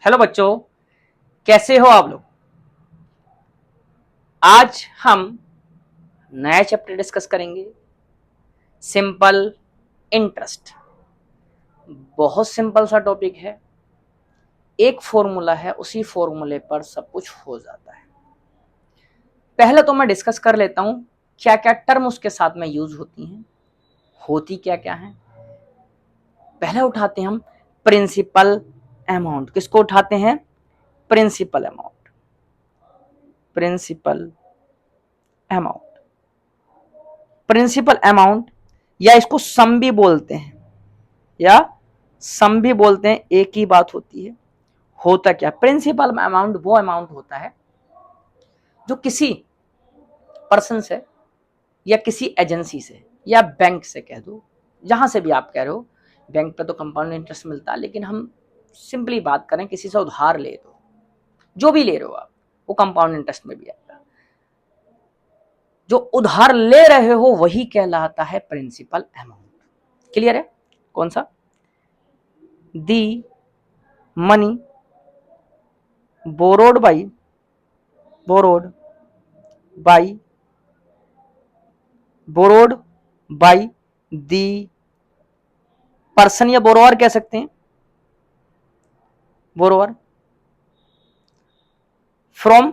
Hello बच्चों, कैसे हो आप लोग। आज हम नया चैप्टर डिस्कस करेंगे, सिंपल इंटरेस्ट। बहुत सिंपल सा टॉपिक है, एक फॉर्मूला है, उसी फॉर्मूले पर सब कुछ हो जाता है। पहले तो मैं डिस्कस कर लेता हूं क्या क्या टर्म उसके साथ में यूज होती हैं, होती क्या क्या है। पहले उठाते हैं हम प्रिंसिपल अमाउंट। किसको उठाते हैं? Principal amount. Principal amount, principal amount, या इसको सम भी बोलते हैं, या सम भी बोलते हैं, एक ही बात होती है। होता क्या? प्रिंसिपल अमाउंट वो अमाउंट होता है जो किसी पर्सन से या किसी एजेंसी से या बैंक से कह दो, जहां से भी आप कह रहे हो। बैंक पे तो कंपाउंड इंटरेस्ट मिलता है, लेकिन हम सिंपली बात करें, किसी से उधार ले दो, जो भी ले रहे हो आप, वो कंपाउंड इंटरेस्ट में भी आएगा। जो उधार ले रहे हो वही कहलाता है प्रिंसिपल अमाउंट। क्लियर है? कौन सा? The money borrowed by, borrowed by, borrowed by the person, या बोरोवर कह सकते हैं, borrower, from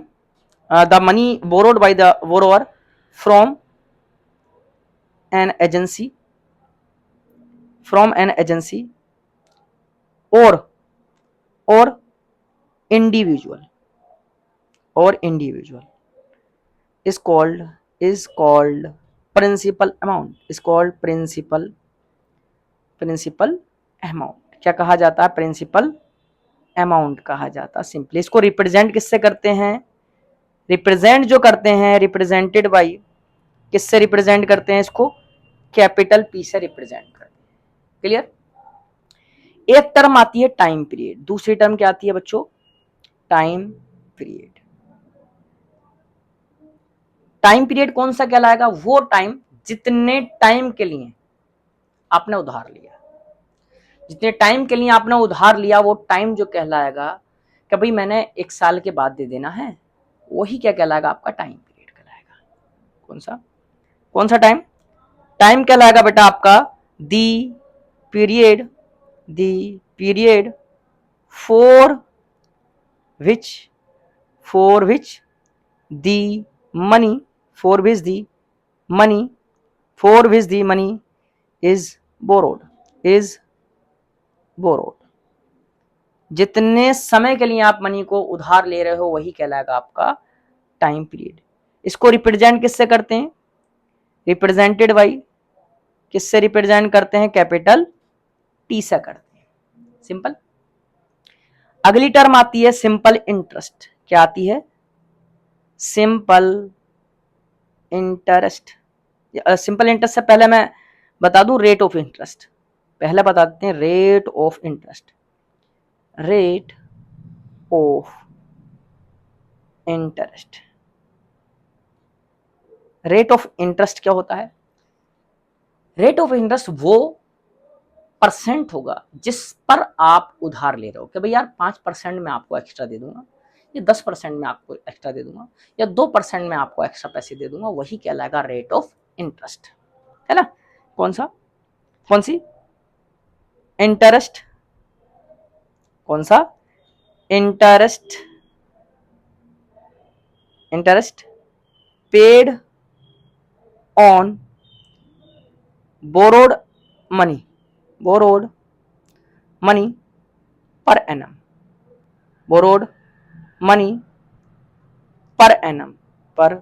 the money borrowed by the borrower from an agency, from an agency, और इंडिविजुअल, और individual is called principal amount, is called principal amount. क्या कहा जाता है? प्रिंसिपल अमाउंट कहा जाता है। सिंपली इसको रिप्रेजेंट किससे करते हैं? रिप्रेजेंट जो करते हैं, रिप्रेजेंटेड बाई, किससे रिप्रेजेंट करते हैं इसको? कैपिटल पी से रिप्रेजेंट करते हैं। क्लियर? एक टर्म आती है टाइम पीरियड, दूसरी टर्म क्या आती है बच्चों? Time period. टाइम पीरियड कौन सा कहलाएगा? वो टाइम जितने टाइम के लिए आपने उधार लिया, जितने टाइम के लिए आपने उधार लिया, वो टाइम जो कहलाएगा कि भाई मैंने एक साल के बाद दे देना है, वही क्या कहलाएगा? आपका टाइम पीरियड कहलाएगा। कौन सा? कौन सा टाइम? टाइम कहलाएगा बेटा आपका दी period, the period for which, for which the money, for which the money, for which the money is borrowed, is borrowed. जितने समय के लिए आप मनी को उधार ले रहे हो वही कहलाएगा आपका टाइम पीरियड। इसको रिप्रेजेंट किससे करते हैं? रिप्रेजेंटेड बाई, किससे रिप्रेजेंट करते हैं? कैपिटल टी से करते हैं। सिंपल। अगली टर्म आती है सिंपल इंटरेस्ट। क्या आती है? Simple interest. सिंपल इंटरेस्ट से पहले मैं बता दूं रेट ऑफ इंटरेस्ट। पहले बता देते हैं rate of interest. Rate of interest, rate of interest क्या होता है? रेट ऑफ इंटरेस्ट वो परसेंट होगा जिस पर आप उधार ले रहे हो, कि भाई यार 5% में आपको एक्स्ट्रा दे दूंगा, या 10% में आपको एक्स्ट्रा दे दूंगा, या 2% में आपको एक्स्ट्रा पैसे दे दूंगा, वही कहलाएगा रेट ऑफ इंटरेस्ट। है ना? कौन सा? कौन सी? इंटरेस्ट। कौन सा? Interest. Interest paid on borrowed money, borrowed money per annum, borrowed money per annum, per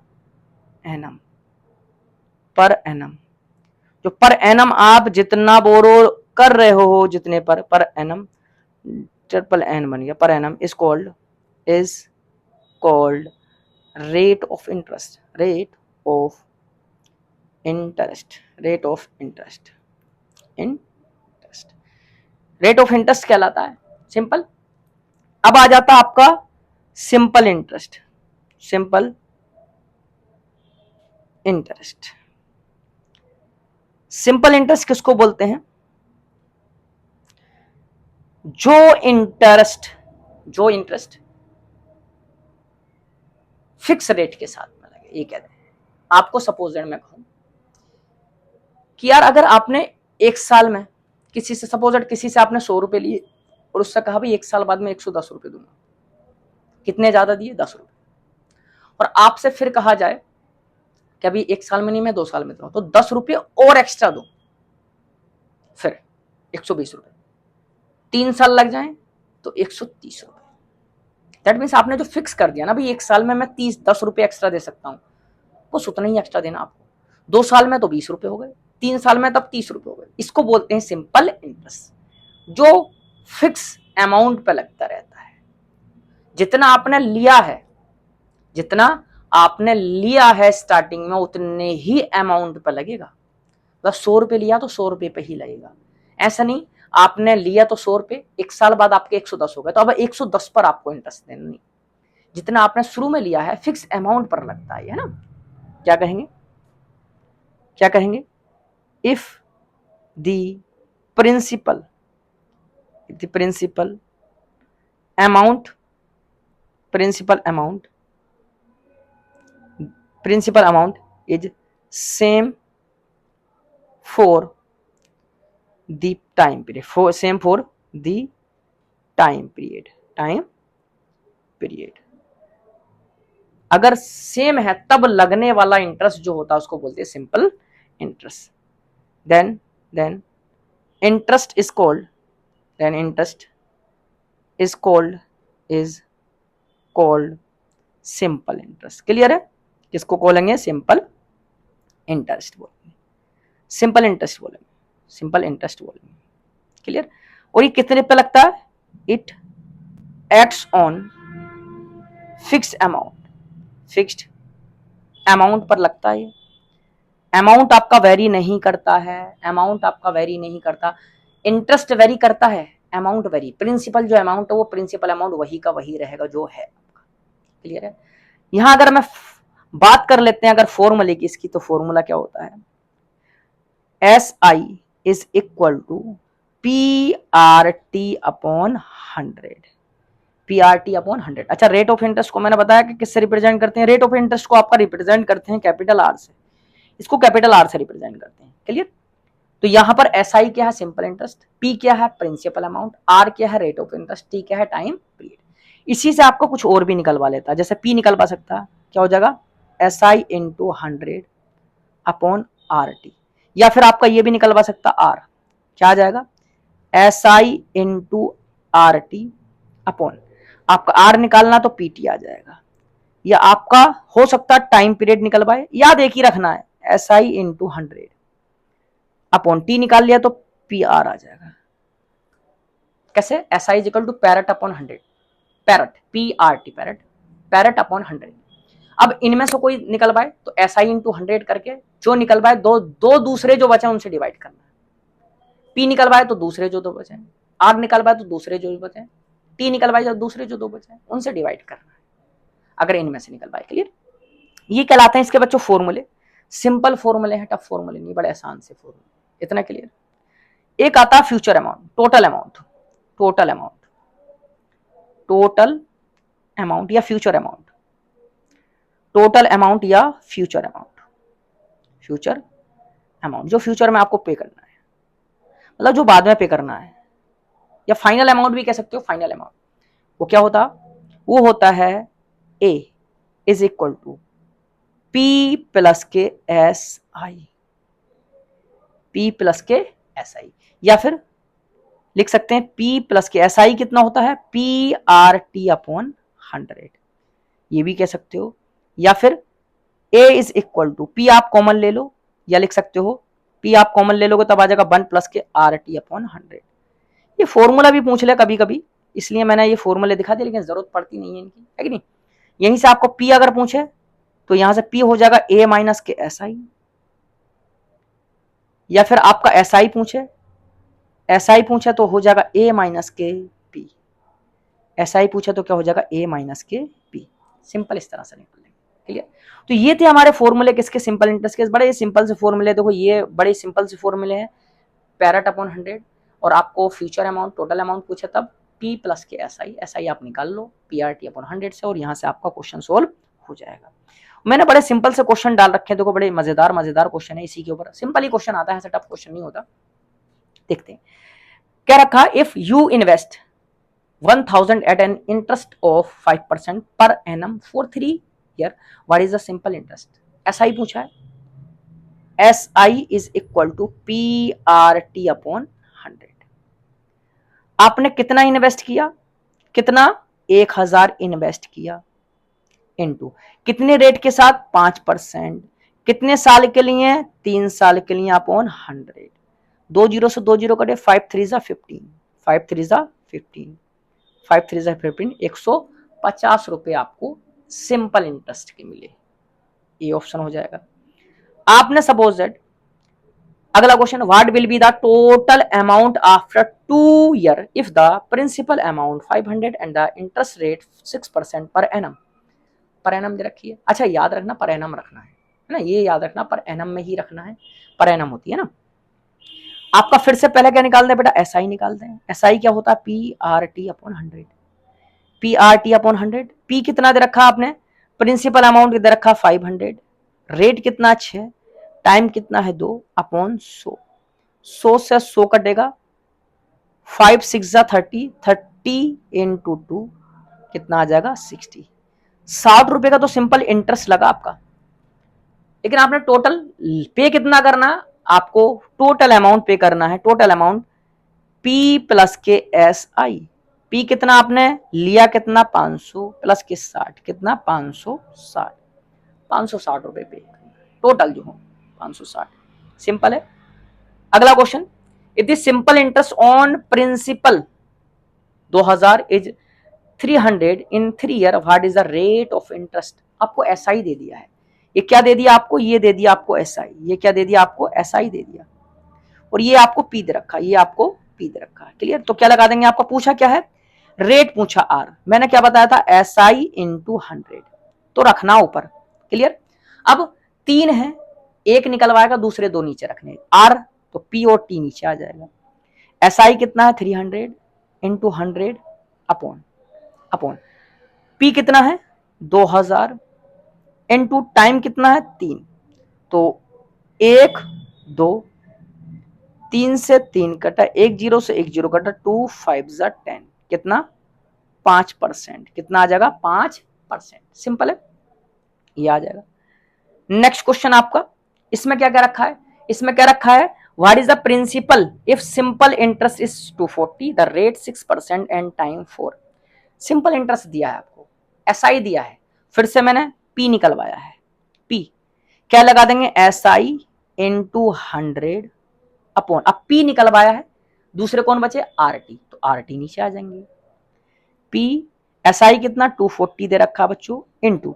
annum, per annum. जो पर एनम आप जितना बोरो कर रहे हो, जितने पर एनम, ट्रिपल एन बन गया, per annum is called rate of interest, rate of interest, rate of interest, interest, rate of interest कहलाता है। सिंपल। अब आ जाता आपका simple interest, simple interest. Simple interest किसको बोलते हैं? जो इंटरेस्ट जो इंटरेस्ट फिक्स रेट के साथ में लगे, ये कहते हैं। आपको सपोज मैं कहूं कि यार अगर आपने एक साल में किसी से, सपोज किसी से आपने 100 रुपए लिए और उससे कहा भाई एक साल बाद में 110 रुपए दूंगा, कितने ज्यादा दिए? 10 रुपए। और आपसे फिर कहा जाए कि अभी एक साल में नहीं, मैं 2 साल में दूंगा, तो 10 रुपये और एक्स्ट्रा दो, फिर 120 रुपए। 3 साल लग जाए तो 130 रुपए। दैट मीन्स आपने जो फिक्स कर दिया ना भाई, एक साल में मैं 10 रुपए एक्स्ट्रा दे सकता हूं, बस उतना ही एक्स्ट्रा देना आपको। 2 साल में तो 20 रुपए हो गए, 3 साल में तब 30 रुपए हो गए। इसको बोलते हैं सिंपल इंटरेस्ट, जो फिक्स अमाउंट पे लगता रहता है। जितना आपने लिया है, जितना आपने लिया है स्टार्टिंग में, उतने ही अमाउंट पे लगेगा। बस 100 रुपए लिया तो 100 रुपए पे ही लगेगा। ऐसा नहीं आपने लिया तो 100 रुपए, एक साल बाद आपके 110 हो गए तो अब 110 पर आपको इंटरेस्ट देना नहीं। जितना आपने शुरू में लिया है फिक्स अमाउंट पर लगता है ना। क्या कहेंगे? क्या कहेंगे? If the principal amount is same for the time period, same for the time period, अगर सेम है तब लगने वाला इंटरेस्ट जो होता है उसको बोलते हैं simple interest. then interest is called simple interest. Clear है? किसको बोलेंगे? सिंपल इंटरेस्ट बोलेंगे, सिंपल इंटरेस्ट बोलेंगे। क्लियर? और ये कितने पे लगता है? It acts on fixed amount पर लगता है। अमाउंट आपका वेरी नहीं करता है, इंटरेस्ट वेरी करता है, अमाउंट वेरी। प्रिंसिपल जो अमाउंट है वो प्रिंसिपल अमाउंट वही का वही रहेगा जो है। क्लियर है? यहां अगर मैं बात कर लेते हैं अगर फॉर्मूले की इसकी, तो फॉर्मूला क्या होता है? SI is equal to PRT upon 100। अच्छा, रेट ऑफ इंटरेस्ट को मैंने बताया कि किससे रिप्रेजेंट करते हैं? रेट ऑफ इंटरेस्ट को आपका रिप्रेजेंट करते हैं कैपिटल R से, इसको कैपिटल R से रिप्रेजेंट करते हैं। क्लियर? तो यहां पर SI क्या है? सिंपल इंटरेस्ट, P क्या है? प्रिंसिपल अमाउंट, R क्या है? रेट ऑफ इंटरेस्ट, T क्या है? Time period. इसी से आपको कुछ और भी निकलवा लेता है, जैसे P निकलवा सकता है, क्या हो जाएगा? SI इंटू 100 अपॉन RT, या फिर आपका ये भी निकलवा सकता R, क्या आ जाएगा? SI इंटू RT अपॉन, आपका R निकालना तो PT आ जाएगा, या आपका हो सकता है टाइम पीरियड निकलवाए, याद एक ही रखना है, SI इंटू 100 अपॉन T निकाल लिया तो PR आ जाएगा। कैसे? SI इज इक्वल टू पैरेट अपॉन 100, पैरेट PRT, पैरेट अपॉन 100। अब इनमें से कोई निकलवाए तो SI इंटू 100 करके जो निकलवाए दो दूसरे जो बचे उनसे डिवाइड करना है। P निकलवाए तो दूसरे जो दो बचे, R निकलवाए तो दूसरे जो बचे, T निकलवाए तो दूसरे जो दो बचे उनसे डिवाइड करना है अगर इनमें से निकलवाए। क्लियर? ये कहलाते हैं इसके बच्चों फॉर्मूले। सिंपल फॉर्मूले हैं, टफ फॉर्मूले नहीं, बड़े आसान से फॉर्मूले। इतना क्लियर? एक आता है फ्यूचर अमाउंट, टोटल अमाउंट या फ्यूचर अमाउंट, जो फ्यूचर में आपको पे करना है, मतलब जो बाद में पे करना है, या फाइनल अमाउंट भी कह सकते हो। फाइनल अमाउंट वो क्या होता? वो होता है A is equal to P plus के SI, या फिर लिख सकते हैं P प्लस के SI कितना होता है? PRT अपॉन 100, ये भी कह सकते हो। या फिर A is equal to, P आप कॉमन ले लो, या लिख सकते हो P आप कॉमन ले लोगे तब आ जाएगा 1 प्लस के RT अपॉन 100। ये फॉर्मूला भी पूछ ले कभी कभी, इसलिए मैंने ये फॉर्मूले दिखा दिए, लेकिन जरूरत पड़ती नहीं है इनकी, है कि नहीं? यहीं से आपको P अगर पूछे तो यहां से P हो जाएगा A माइनस के SI, या फिर आपका SI पूछे तो हो जाएगा A माइनस के P, SI पूछे तो क्या हो जाएगा? A माइनस के P। सिंपल इस तरह से निकल लेंगे। क्लियर? तो ये थे हमारे फॉर्मूले किसके? सिंपल इंटरेस्ट के। बड़े सिंपल से फॉर्मूले, देखो ये बड़े सिंपल से फॉर्मूले हैं, पैरेट अपॉन 100, और आपको फ्यूचर अमाउंट, टोटल अमाउंट पूछे तब पी प्लस के एस आई आप निकाल लो पी आर टी अपॉन 100 से, और यहां से आपका क्वेश्चन सोल्व हो जाएगा। मैंने बड़े सिंपल से क्वेश्चन डाल रखे हैं, देखो बड़े मजेदार क्वेश्चन है, इसी के ऊपर सिंपल ही क्वेश्चन आता है, ऐसा टफ क्वेश्चन नहीं होता। देखते हैं क्या रखा, if you invest 1000 at an interest of 5% per annum for 3 year, what is the simple interest? SI पूछा है, SI is equal to PRT upon 100। आपने कितना इन्वेस्ट किया, कितना 1000 इन्वेस्ट किया, इनटू कितने रेट के साथ 5%, कितने साल के लिए 3 साल के लिए अपॉन 100। 2 जीरो से 2 जीरो कटे, 5 3 जा 15, 5 3 जा 15, 5 3 जा 15, 150 रुपए आपको सिंपल इंटरेस्ट के मिले, ये ऑप्शन हो जाएगा। आपने सपोज दैट अगला question, what will be the total amount after 2 year if the principal amount 500 and the interest rate 6% पर एनम। पर एनम दे रखी है, अच्छा याद रखना पर एनम रखना है ना, ये याद रखना पर एनम में ही रखना है, पर एनम होती है ना। आपका फिर से पहले क्या निकाल दें बेटा, एसआई निकाल दें। एसआई क्या होता है, P R T upon 100, P R T upon 100। P कितना दे रखा आपने, प्रिंसिपल अमाउंट दे रखा 500, रेट कितना 6, टाइम कितना है 2 अपॉन 100, 100 से 100 कटेगा, 5 6 जा 30, 30 इंटू 2 कितना आ जाएगा 60। 60 रुपए का तो सिंपल इंटरेस्ट लगा आपका, लेकिन आपने टोटल पे कितना करना, आपको टोटल अमाउंट पे करना है, टोटल अमाउंट पी प्लस के एस आई। पी कितना आपने लिया, कितना 500 प्लस के 60, कितना 560, 560 रुपए पे टोटल जो हो 560, सिंपल है। अगला question, if the simple interest on principal 2000 is 300 in 3 year, what is the rate of interest. आपको एसआई दे दिया है, ये क्या दे दिया आपको, ये दे दिया आपको एसआई, ये क्या दे दिया आपको एसआई दे दिया, और ये आपको पी दे रखा, ये आपको पी दे रखा है, क्लियर। तो क्या लगा देंगे, आपका पूछा क्या है, रेट पूछा आर, मैंने क्या बताया था एसआई इंटू 100, तो रखना ऊपर, क्लियर। अब 3 है, एक निकलवाएगा, दूसरे 2 नीचे रखने, आर तो पी और टी नीचे आ जाएगा। एसआई कितना है 300 इंटू 100 अपॉन अपॉन पी कितना है 2000 इनटू टाइम कितना है 3, तो 1 2 3 से 3 कटा, 1 0 से 1 0 कटा, 2 5 जा 10, कितना 5%, कितना आ जाएगा 5%, सिंपल है, ये आ जाएगा। नेक्स्ट क्वेश्चन आपका, इसमें क्या क्या रखा है, इसमें क्या रखा है, what is the principal if simple interest is 240, the rate 6% and time 4। Simple interest दिया है आपको, एसआई दिया है, फिर से मैंने पी निकलवाया है, पी क्या लगा देंगे एसआई इंटू 100 अपॉन, अब पी निकलवाया है, दूसरे कौन बचे आरटी, तो आरटी नीचे आ जाएंगे। पी एसआई कितना 240 दे रखा बच्चों, इंटू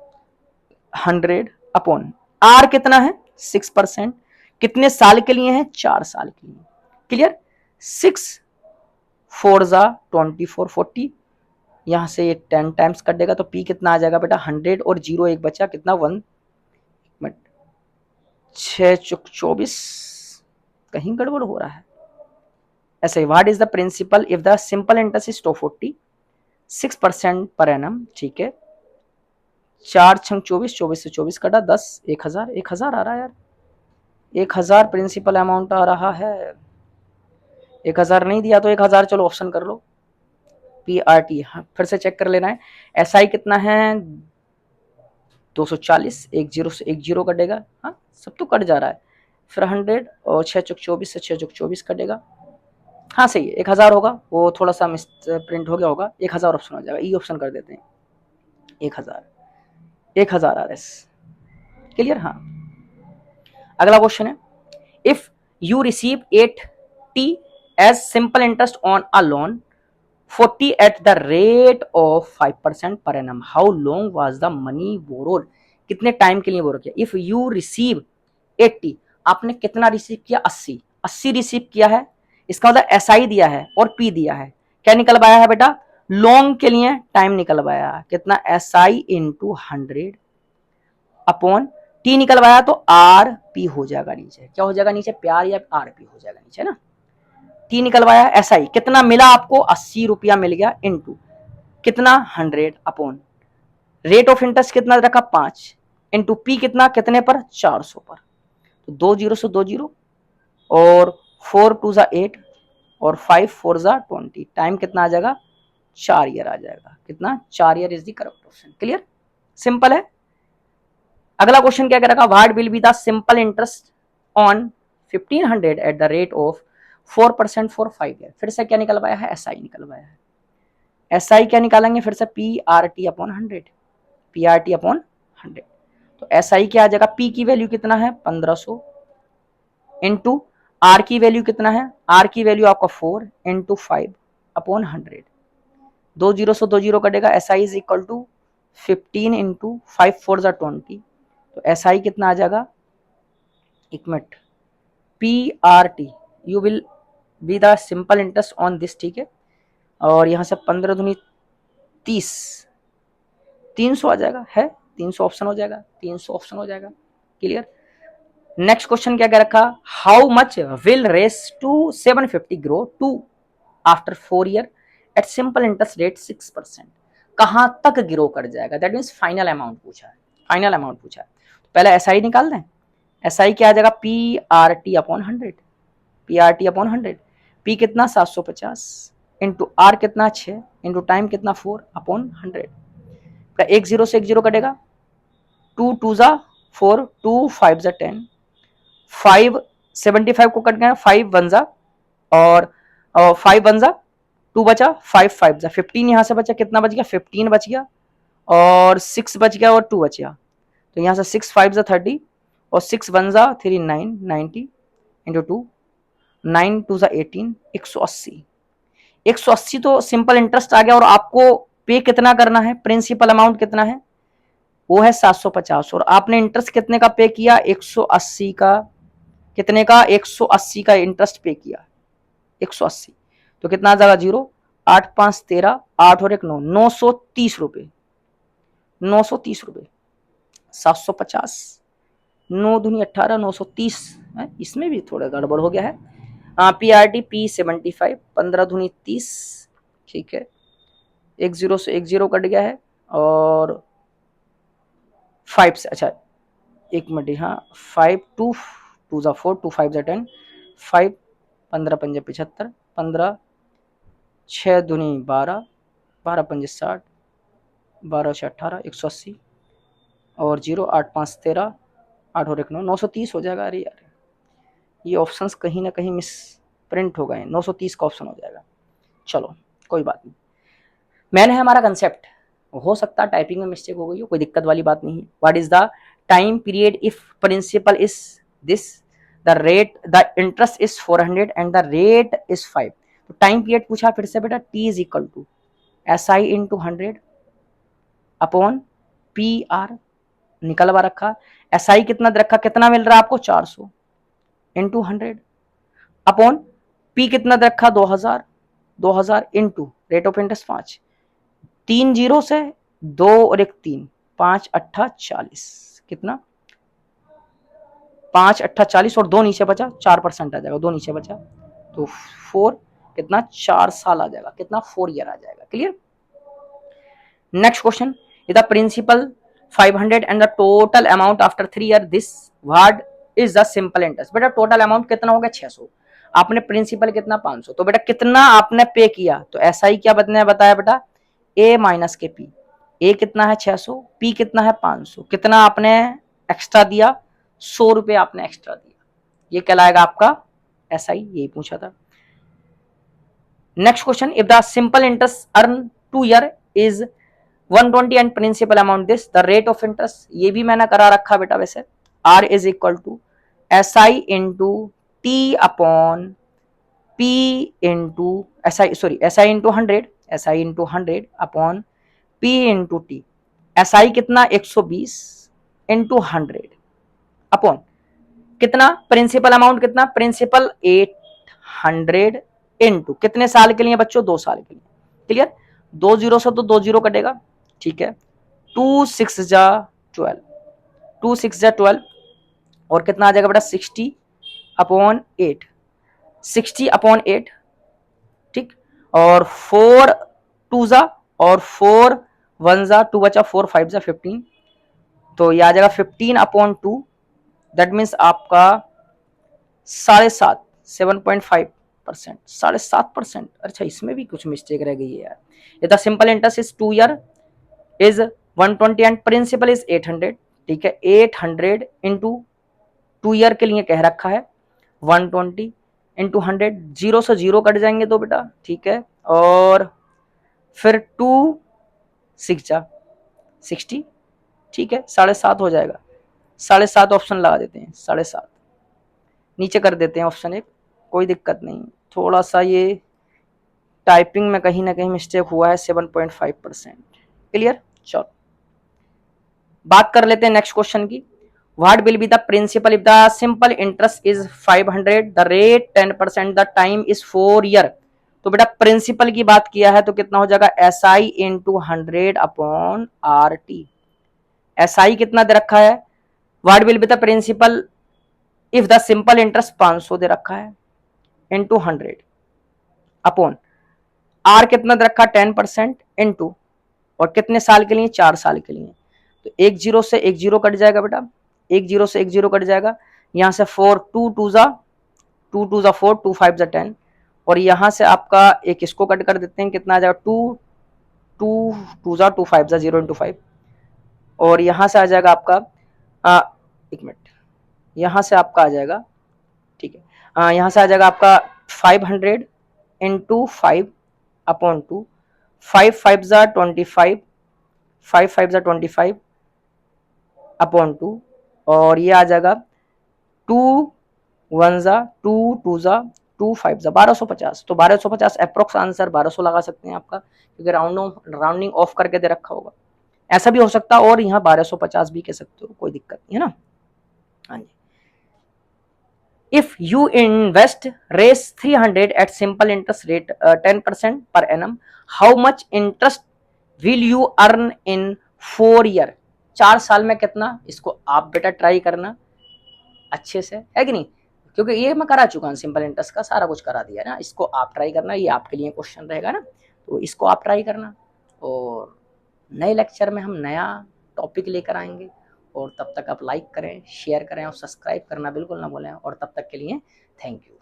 100 अपॉन आर कितना है 6%, कितने साल के लिए है 4 साल के लिए, क्लियर। 6 4 जा 24, 40, यहां से ये 10 टाइम्स कट देगा, तो पी कितना आ जाएगा बेटा 100 और 0 एक बचा, कितना 1 मिनट 6 चुक 24, कहीं गड़बड़ हो रहा है ऐसे। What is the principal if the simple interest is 240, 6% पर एनम, ठीक है। 4 छंग 24, 24 से 24 कटा 10, 1000, 1000 आ रहा है यार, 1000 प्रिंसिपल अमाउंट आ रहा है, 1000 नहीं दिया तो 1000, चलो ऑप्शन कर लो पी आर टी, हाँ फिर से चेक कर लेना है। एस आई कितना है 240, 1 0 से 1 0 कटेगा, हाँ सब तो कट जा रहा है, फिर 100 और 6 चुक 24 से 6 चुक 24 कटेगा, हाँ सही है 1000 होगा, वो थोड़ा सा मिस प्रिंट हो गया होगा, 1000 ऑप्शन हो जाएगा, ई ऑप्शन कर देते हैं 1000, 1000 आर एस, क्लियर। हाँ अगला क्वेश्चन है, if you receive 80 as simple interest on a loan 40 at the rate of 5% per annum, how long was the money borrowed, कितने टाइम के लिए बोरो किया। इफ यू रिसीव 80, आपने कितना रिसीव किया 80, 80 रिसीव किया है, इसका मतलब एसआई दिया है और पी दिया है, क्या निकलवाया है बेटा लॉन्ग के लिए टाइम निकलवाया, कितना एसआई इंटू 100 अपॉन टी निकलवाया, तो आर पी हो जाएगा नीचे, क्या हो जाएगा नीचे प्यार या आर पी हो जाएगा नीचे ना। टी निकलवाया, एसआई कितना मिला आपको 80 रुपया मिल गया, इनटू कितना 100 अपॉन रेट ऑफ इंटरेस्ट कितना रखा 5 इनटू पी कितना कितने पर 400 पर, तो 2 जीरो से 2 जीरो और 4 टू जा 8 और 5 4 जा 20, टाइम कितना आ जाएगा 4 ईयर आ जाएगा, कितना 4 year is the correct option. Clear, simple है। अगला क्वेश्चन क्या कह रखा, what will be the simple interest on 1500 at the rate of 4% for 5 year. फिर से क्या निकलवाया है, एसआई निकलवाया है। एसआई क्या निकालेंगे फिर से, P R T upon 100, P R T upon 100, तो एसआई क्या आ जाएगा, पी की वैल्यू कितना है 1500 इंटू आर की वैल्यू कितना है, आर की वैल्यू आपका 4 इंटू 5 अपॉन 100, 2 जीरो से 2 जीरो कटेगा, SI is equal to 15 into 5 4 जा 20, तो एसआई कितना आ जाएगा, एक minute, P R T U will be the simple interest on this, ठीक है, और यहां से 15 दूनी 30, 300 आ जाएगा, है 300 ऑप्शन हो जाएगा, 300 ऑप्शन हो जाएगा। क्लियर। नेक्स्ट क्वेश्चन क्या कह रखा, हाउ मच विल रेस to 750 grow to after 4 year at simple interest rate 6%, कहां तक ग्रो कर जाएगा, दैट मीन्स फाइनल अमाउंट पूछा है, फाइनल अमाउंट पूछा है। तो पहले एसआई निकाल दें, एसआई क्या आ जाएगा, P R T upon 100, P R T upon 100, P कितना 750 इंटू आर कितना 6 इंटू टाइम कितना 4 अपॉन 100, एक जीरो से एक जीरो कटेगा, 2 टू जा 4 2 5 जा 10, 5 75 को कट गया, 5 1 जा और 5 1 जा 2 बचा, 5 5 जा 15, यहां से बचा कितना बच गया 15 बच गया और 6 बच गया और 2 बच गया, तो यहां से 6 5 जा 30 और 6 1 जा 3 9 90 इंटू 2 9 2 जा 18, 180, 180 तो सिंपल इंटरेस्ट आ गया, और आपको पे कितना करना है, प्रिंसिपल अमाउंट कितना है वो है 750, और आपने इंटरेस्ट कितने का पे किया 180 का, कितने का 180 का इंटरेस्ट पे किया 180, तो कितना आ जाएगा 0 8 5 13 8 और 1 9, 930 रुपए, 930 रुपए, 750 9 दूनी 18 930 है, इसमें भी थोड़ा गड़बड़ हो गया है, पी आर टी पी 75 15 दूनी 30, ठीक है, एक जीरो से एक जीरो कट गया है और 5 से, अच्छा एक मिनट, हाँ 5 2 2 जा 4 2 5 जा 10, 5 15 पंजे 75 15 6 दूनी 12 12 पंजे 60 12 से 18 180 और 0 8 5 13 8 और 1 9, 930 हो जाएगा। अरे यार ये ऑप्शंस कहीं ना कहीं मिस प्रिंट हो गए, 930 का ऑप्शन हो जाएगा, चलो कोई बात नहीं, मैन है हमारा कंसेप्ट, हो सकता है टाइपिंग में मिस्टेक हो गई हो, कोई दिक्कत वाली बात नहीं है। What is the time period if principal is this, the rate the interest is 400 and the rate is 5, तो टाइम पीरियड पूछा फिर से बेटा, T is equal to S I into 100 upon P R निकलवा रखा, एस आई कितना रखा, कितना मिल रहा है आपको 400 इंटू 100 अपॉन पी कितना रखा 2000 2000 into rate of interest 5, 3 zero से 2 और 1 3 5 8 40, कितना 5 8 40 और 2 नीचे बचा 4% आ जाएगा, 2 नीचे बचा तो 4 कितना 4 साल आ जाएगा, कितना 4 ईयर आ जाएगा। Clear. Next question, the principal 500 and the total amount after 3 year, this what is the simple interest. बेटा टोटल अमाउंट कितना हो गया 600, आपने प्रिंसिपल कितना 500, तो बेटा कितना आपने पे किया, तो ऐसा ही क्या बताया बेटा ए माइनस के पी, ए कितना है 600, पी कितना है 500, कितना आपने एक्स्ट्रा दिया 100 रुपए आपने एक्स्ट्रा दिया, ये कहलाएगा आपका एसआई, यही पूछा था। Next question, if the simple interest earn 2 year is 120 and principal amount this, the rate of interest, ये भी मैंने करा रखा बेटा वैसे, R is equal to S I into T upon P into S I, sorry S I into 100, S I into 100 upon P into T, S I कितना 120 into 100 upon कितना principal amount, कितना प्रिंसिपल 800 इंटू कितने साल के लिए बच्चों 2 साल के लिए। क्लियर, 2 जीरो से तो 2 जीरो कटेगा, ठीक है, 2 6 जा 12, 2 6 जा 12 और कितना आ जाएगा बेटा 60 अपॉन 8, 60/8, ठीक, और 4 2 जा और 4 1 जा, 2 बचा, 4 5 जा 15, तो ये आ जाएगा 15/2, दैट मीन्स आपका 7.5, 7.5%, 7.5%। अच्छा, इसमें भी कुछ मिस्टेक रह गई है यार। ये the simple interest is 2 year is 120 and principal is 800, ठीक है, 800 इंटू 2 ईयर के लिए कह रखा है, 120 इंटू 100, 0 से 0 कट जाएंगे तो बेटा, ठीक है, और फिर 2 6 जा 60, ठीक है, 7.5 हो जाएगा, 7.5 ऑप्शन लगा देते हैं, 7.5 नीचे कर देते हैं ऑप्शन 1, कोई दिक्कत नहीं, थोड़ा सा ये टाइपिंग में कहीं ना कहीं मिस्टेक हुआ है, 7.5%। क्लियर? चलो बात कर लेते हैं नेक्स्ट क्वेश्चन की। What will be the principal if the simple interest is 500, the rate 10%, the time is 4 year. तो बेटा प्रिंसिपल की बात किया है तो कितना हो जाएगा, S I into 100/RT। S I कितना दे रखा है, what will be the principal if the simple interest 500 दे रखा है, इंटू 100 अपॉन आर कितना दे रखा है, 10% इंटू, और कितने साल के लिए, 4 साल के लिए। तो 1 0 से 1 0 कट जाएगा बेटा, 1 0 से 1 0 कट जाएगा, यहां से 4 2 2 जा 4, 2 5 जा 10, और यहां से आपका एक इसको कट कर देते हैं, कितना आ जाएगा, 2 2 2 जा 2 5 जा 0 इंटू 5, और यहां से आ जाएगा आपका एक मिनट, यहां से आपका आ जाएगा, ठीक है, यहां से आ जाएगा आपका 500 इंटू 5/2, 5 5 जा 25, 5 5 जा 25/2, और ये आ जाएगा 2 1 जा 2 2 जा 2 5 जा 1250। तो 1250 अप्रोक्स आंसर 1200 लगा सकते हैं आपका, क्योंकि राउंडिंग ऑफ करके दे रखा होगा, ऐसा भी हो सकता है, और यहाँ 1250 भी कह सकते हो, कोई दिक्कत नहीं है ना। हाँ जी, if you invest raise 300 at simple interest rate 10% per annum, how much interest will you earn in 4 year? 4 साल में कितना, इसको आप बेटा ट्राई करना अच्छे से, है कि नहीं, क्योंकि ये मैं करा चुका हूँ, सिंपल इंटरेस्ट का सारा कुछ करा दिया ना, इसको आप ट्राई करना, ये आपके लिए क्वेश्चन रहेगा ना, तो इसको आप ट्राई करना, और नए लेक्चर में हम नया टॉपिक लेकर आएंगे, और तब तक आप लाइक करें, शेयर करें और सब्सक्राइब करना बिल्कुल ना भूलें, और तब तक के लिए थैंक यू।